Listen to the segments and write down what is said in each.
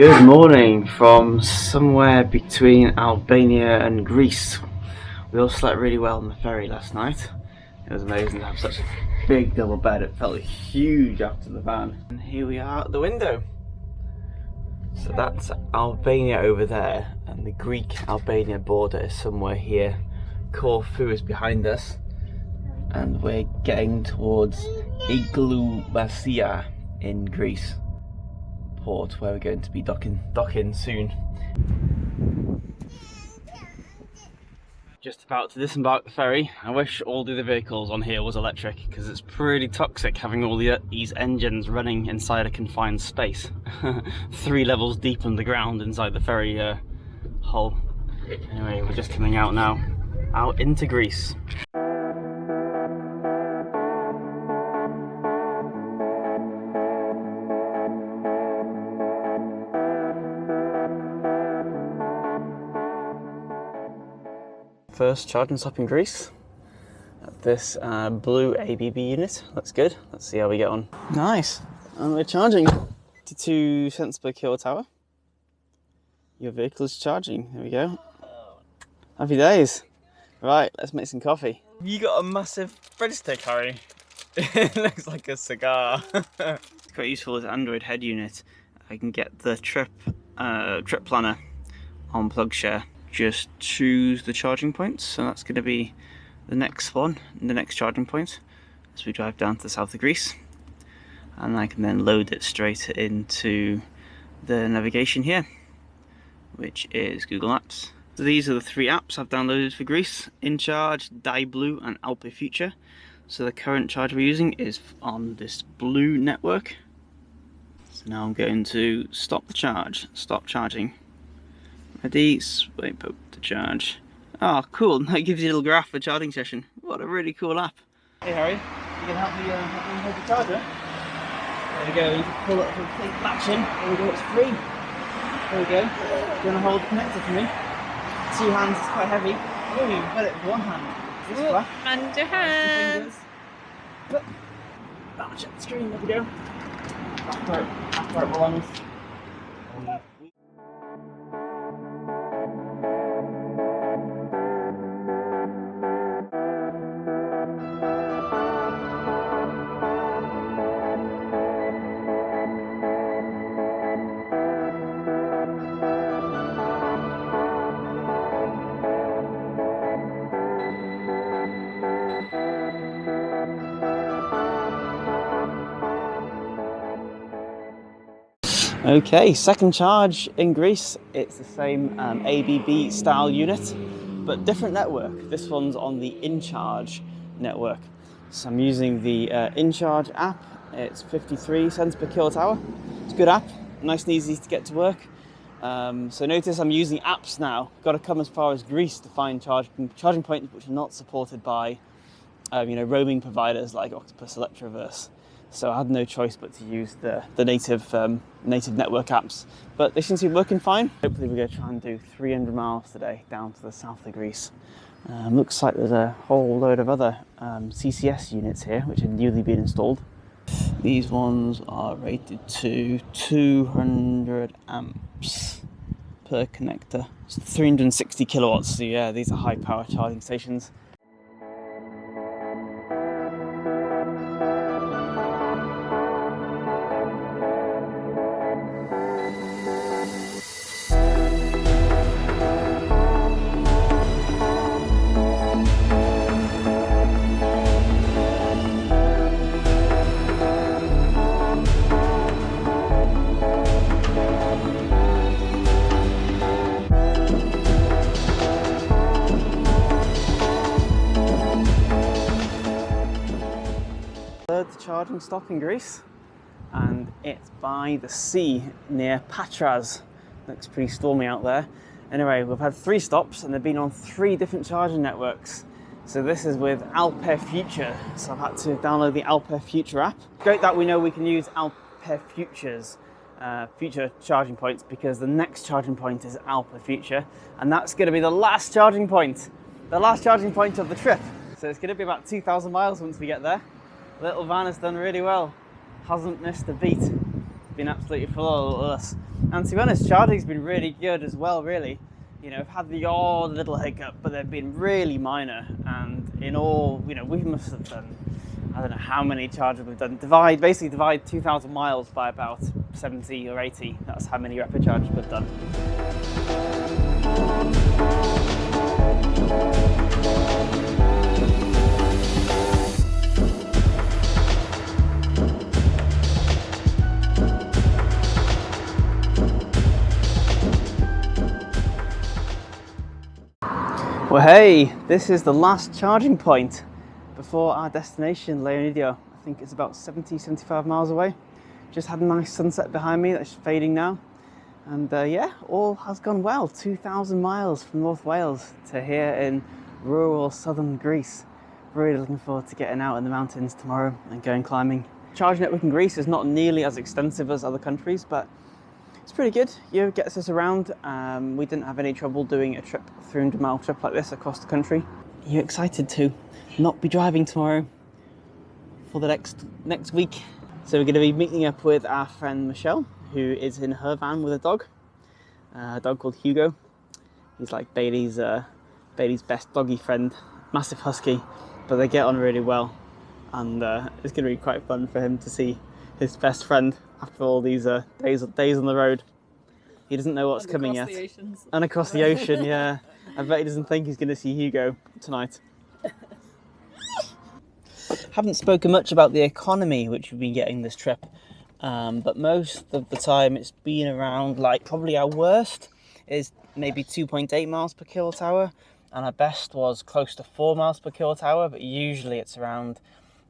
Good morning from somewhere between Albania and Greece. We all slept really well on the ferry last night. It was amazing to have such a big double bed. It felt huge after the van. And here we are at the window. So that's Albania over there, and the Greek-Albania border is somewhere here. Corfu is behind us, and we're getting towards Igloumasia in Greece. Port where we're going to be docking soon. Just about to disembark the ferry. I wish all the other vehicles on here was electric, because it's pretty toxic having all these engines running inside a confined space. 3 levels deep underground inside the ferry hull. Anyway, we're just coming out now, out into Greece. First charging stop in Greece at this blue ABB unit. That's good. Let's see how we get on. Nice. And we're charging 52 cents per kilowatt hour. Your vehicle is charging. There we go. Happy days. Right, let's make some coffee. You got a massive breadstick, Harry. It looks like a cigar. It's quite useful as Android head unit. I can get the trip planner on PlugShare. Just choose the charging points, so that's going to be the next one, the next charging point as we drive down to the south of Greece, and I can then load it straight into the navigation here, which is Google Maps. So these are the 3 apps I've downloaded for Greece: InCharge, DieBlue and Alpe Future. So the current charger we're using is on this blue network. So now I'm going to stop the charge, stop charging. Ready, swipe up to charge. Oh, cool. That gives you a little graph for charging session. What a really cool app. Hey, Harry, you can help me hold the charger? There we go. You can pull up the big latch in. There we go, it's free. There we go. You want to hold the connector for me? 2 hands is quite heavy. Oh, you've got it with 1 hand. This flat. And your hands. Look. Oh, check the screen. There we go. After it belongs. Okay, second charge in Greece. It's the same ABB style unit, but different network. This one's on the InCharge network. So I'm using the InCharge app. It's 53 cents per kilowatt hour. It's a good app, nice and easy to get to work. So notice I'm using apps now. Got to come as far as Greece to find charging points which are not supported by roaming providers like Octopus Electroverse. So I had no choice but to use the native network apps. But they seem to be working fine. Hopefully we're going to try and do 300 miles today down to the south of Greece. Looks like there's a whole load of other CCS units here which have newly been installed. These ones are rated to 200 amps per connector. It's 360 kilowatts, so yeah, these are high power charging stations. Third charging stop in Greece, and it's by the sea near Patras. Looks pretty stormy out there. Anyway, we've had 3 stops and they've been on 3 different charging networks. So this is with Alpe Future, so I've had to download the Alpe Future app. Great that we know we can use Alpe Future's future charging points, because the next charging point is Alpe Future, and that's going to be the last charging point of the trip. So it's going to be about 2,000 miles once we get there. The little van has done really well, hasn't missed a beat. been absolutely flawless. And to be honest, charging's been really good as well, really. You know, I've had the odd little hiccup, but they've been really minor. And in all, you know, we must have done, I don't know how many charges we've done. Basically divide 2,000 miles by about 70 or 80. That's how many rapid charges we've done. Well, hey, this is the last charging point before our destination, Leonidio. I think it's about 75 miles away. Just had a nice sunset behind me that's fading now. And yeah, all has gone well. 2,000 miles from North Wales to here in rural southern Greece. Really looking forward to getting out in the mountains tomorrow and going climbing. Charge network in Greece is not nearly as extensive as other countries, but it's pretty good. It gets us around. We didn't have any trouble doing a 300-mile trip like this across the country. Are you excited to not be driving tomorrow for the next week? So we're going to be meeting up with our friend Michelle, who is in her van with a dog called Hugo. He's like Bailey's best doggy friend, massive husky, but they get on really well, and it's going to be quite fun for him to see his best friend after all these days on the road. He doesn't know what's coming yet. And across the ocean, yeah. I bet he doesn't think he's going to see Hugo tonight. Haven't spoken much about the economy which we've been getting this trip, but most of the time it's been around, like, probably our worst is maybe 2.8 miles per kilowatt hour, and our best was close to 4 miles per kilowatt hour, but usually it's around,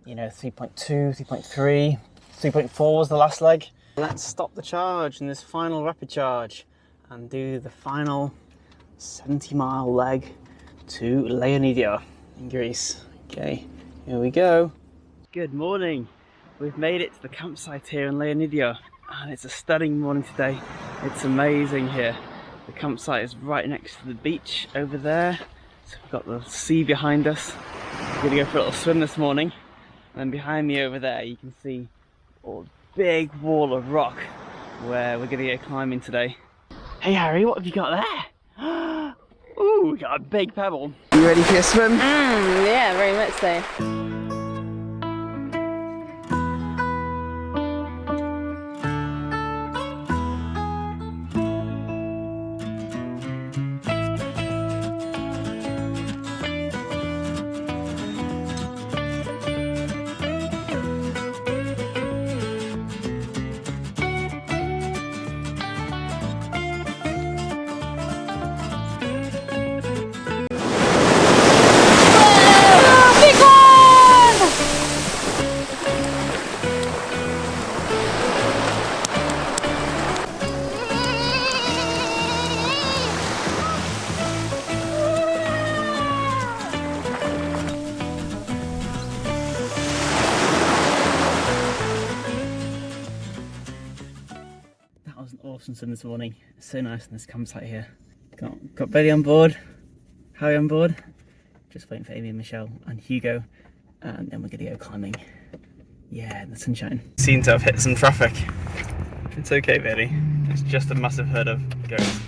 you know, 3.2, 3.3, 3.4 was the last leg. Let's stop the charge in this final rapid charge and do the final 70-mile leg to Leonidio in Greece. Okay, here we go. Good morning. We've made it to the campsite here in Leonidio, and it's a stunning morning today. It's amazing here. The campsite is right next to the beach over there. So we've got the sea behind us. We're gonna go for a little swim this morning. And then behind me over there, you can see a big wall of rock where we're gonna go climbing today. Hey Harry, what have you got there? Ooh, we got a big pebble. You ready for your swim? Yeah, very much so. Awesome sun this morning. It's so nice in this campsite here. Got Bailey on board, Harry on board, just waiting for Amy and Michelle and Hugo, and then we're gonna go climbing. Yeah, in the sunshine. Seem to have hit some traffic. It's okay, Bailey. It's just a massive herd of goats.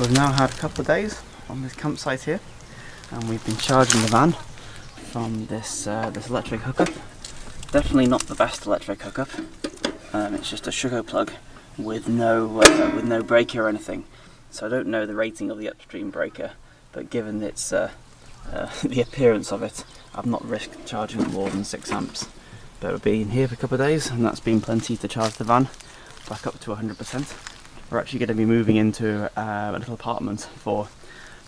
we've now had a couple of days on this campsite here, and we've been charging the van from this electric hookup. Definitely not the best electric hookup. It's just a sugar plug with no breaker or anything. So I don't know the rating of the upstream breaker, but given its the appearance of it, I've not risked charging more than 6 amps. But we've been here for a couple of days, and that's been plenty to charge the van back up to 100%. We're actually going to be moving into a little apartment for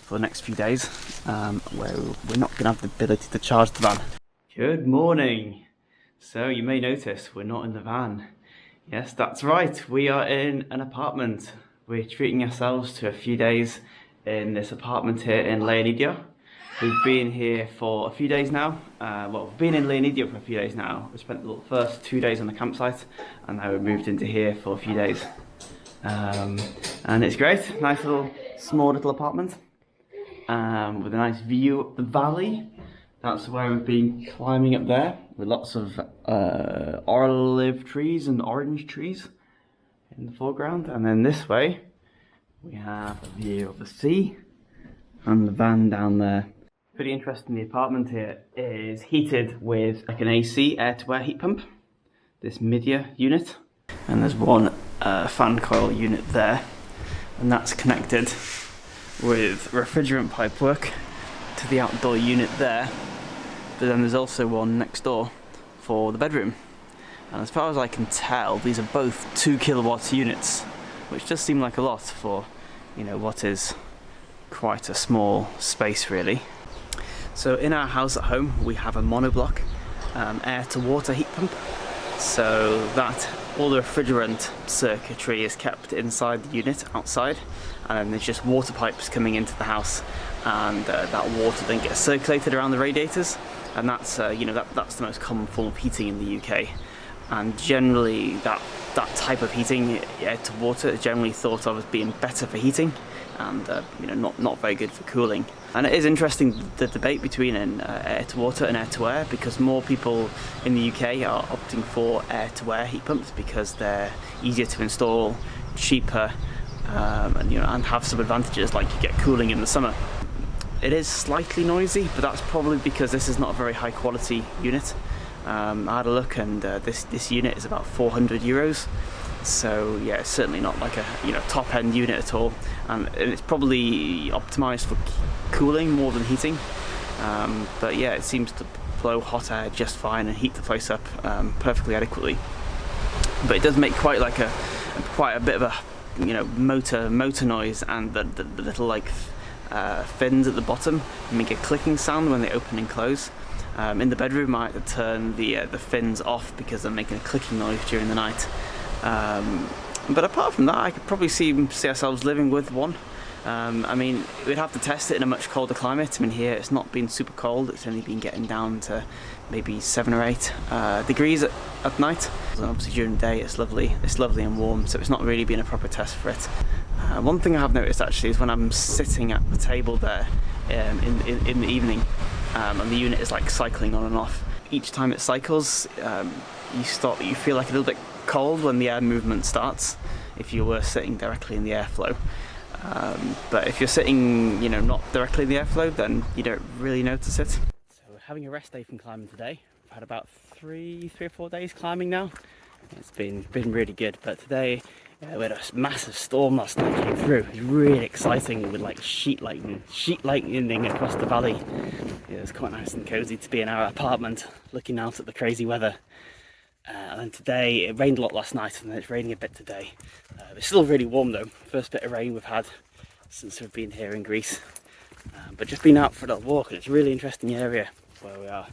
the next few days, where we're not going to have the ability to charge the van. Good morning! So you may notice we're not in the van. Yes, that's right, we are in an apartment. We're treating ourselves to a few days in this apartment here in Leonidio. We've been here for a few days now. We've been in Leonidio for a few days now. We spent the first 2 days on the campsite, and now we've moved into here for a few days. And it's great, nice little, small little apartment with a nice view up the valley. That's where we've been climbing up there, with lots of olive trees and orange trees in the foreground. And then this way, we have a view of the sea and the van down there. Pretty interesting, the apartment here is heated with like an AC, air-to-air heat pump, this media unit. And there's one fan coil unit there, and that's connected with refrigerant pipework to the outdoor unit there. But then there's also one next door for the bedroom. And as far as I can tell, these are both 2 kilowatt units, which does seem like a lot for, you know, what is quite a small space really. So in our house at home, we have a monoblock air to water heat pump, so that all the refrigerant circuitry is kept inside the unit outside, and then there's just water pipes coming into the house, and that water then gets circulated around the radiators, and that's that's the most common form of heating in the UK. And generally that type of heating, air to water, is generally thought of as being better for heating, and not very good for cooling. And it is interesting, the debate between air to water and air to air, because more people in the UK are opting for air to air heat pumps because they're easier to install, cheaper, and have some advantages, like you get cooling in the summer. It is slightly noisy, but that's probably because this is not a very high quality unit. I had a look, and this unit is about €400. So yeah, it's certainly not like a top end unit at all, and it's probably optimized for cooling more than heating. But yeah, it seems to blow hot air just fine and heat the place up perfectly adequately. But it does make quite a bit of a motor noise, and the little like fins at the bottom make a clicking sound when they open and close. In the bedroom, I had to turn the fins off because they're making a clicking noise during the night. But apart from that, I could probably see ourselves living with one. I mean, we'd have to test it in a much colder climate. I mean, here it's not been super cold, it's only been getting down to maybe 7 or 8 degrees at night. And obviously during the day it's lovely and warm, so it's not really been a proper test for it. One thing I have noticed actually is when I'm sitting at the table there in the evening, and the unit is like cycling on and off. Each time it cycles, you feel like a little bit cold when the air movement starts, if you were sitting directly in the airflow. But if you're sitting, not directly in the airflow, then you don't really notice it. So we're having a rest day from climbing today. We've had about 3 or 4 days climbing now. It's been really good, but today we had a massive storm last night came through. It was really exciting with like sheet lightning across the valley. It was quite nice and cozy to be in our apartment looking out at the crazy weather. And then today, it rained a lot last night, and then it's raining a bit today. It's still really warm though. First bit of rain we've had since we've been here in Greece. But just been out for a little walk, and it's a really interesting area where we are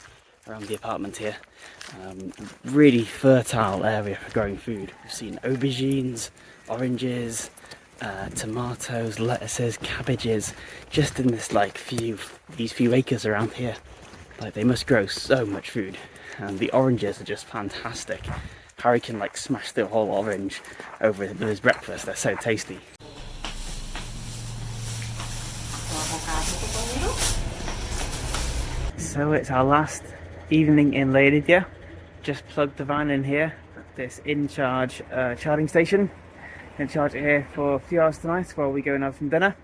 around the apartment here. Really fertile area for growing food. We've seen aubergines, oranges, tomatoes, lettuces, cabbages, just in this these few acres around here. Like, they must grow so much food. And the oranges are just fantastic. Harry can smash the whole orange over with his breakfast. They're so tasty. So it's our last evening in Leonidio. Just plugged the van in here, this in-charge charging station. Going to charge it here for a few hours tonight while we go and have some dinner.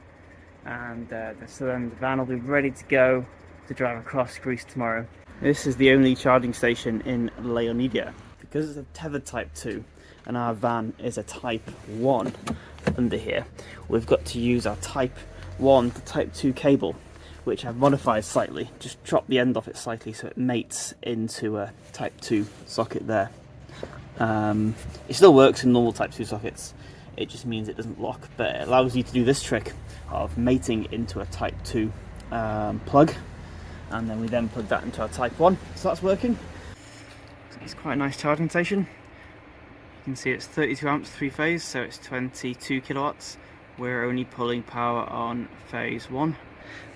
and so then the van will be ready to go to drive across Greece tomorrow. This is the only charging station in Leonidio. Because it's a tethered Type 2 and our van is a Type 1 under here, we've got to use our Type 1 to Type 2 cable, which I've modified slightly, just chopped the end off it slightly so it mates into a Type 2 socket there. It still works in normal Type 2 sockets, it just means it doesn't lock, but it allows you to do this trick of mating into a Type 2 plug, and then we then plug that into our Type 1, so that's working. So it's quite a nice charging station. You can see it's 32 amps 3-phase, so it's 22 kilowatts. We're only pulling power on phase 1.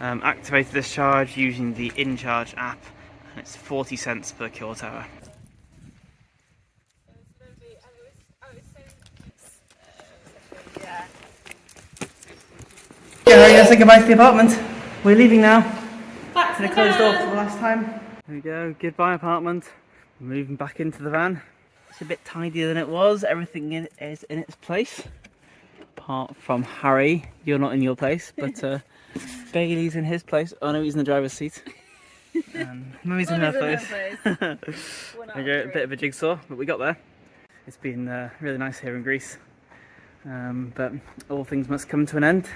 Activated this charge using the InCharge app, and it's 40 cents per kilowatt hour. Yeah, we're gonna say goodbye to the apartment. We're leaving now. Back to the closed door for the last time. There we go, goodbye apartment. We're moving back into the van. It's a bit tidier than it was. Everything is in its place. Apart from Harry, you're not in your place, but Bailey's in his place. Oh no, he's in the driver's seat. And Mummy's in her place. Okay, a bit of a jigsaw, but we got there. It's been really nice here in Greece. But all things must come to an end,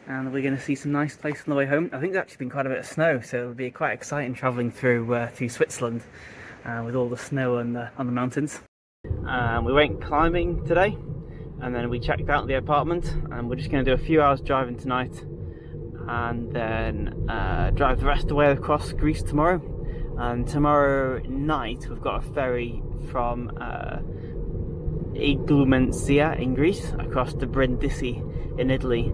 and we're going to see some nice places on the way home. I think there's actually been quite a bit of snow, so it'll be quite exciting travelling through Switzerland with all the snow on the mountains. We went climbing today, and then we checked out the apartment, and we're just going to do a few hours driving tonight, and then drive the rest of the way across Greece tomorrow. And tomorrow night we've got a ferry from Igoumenitsia in Greece across to Brindisi in Italy,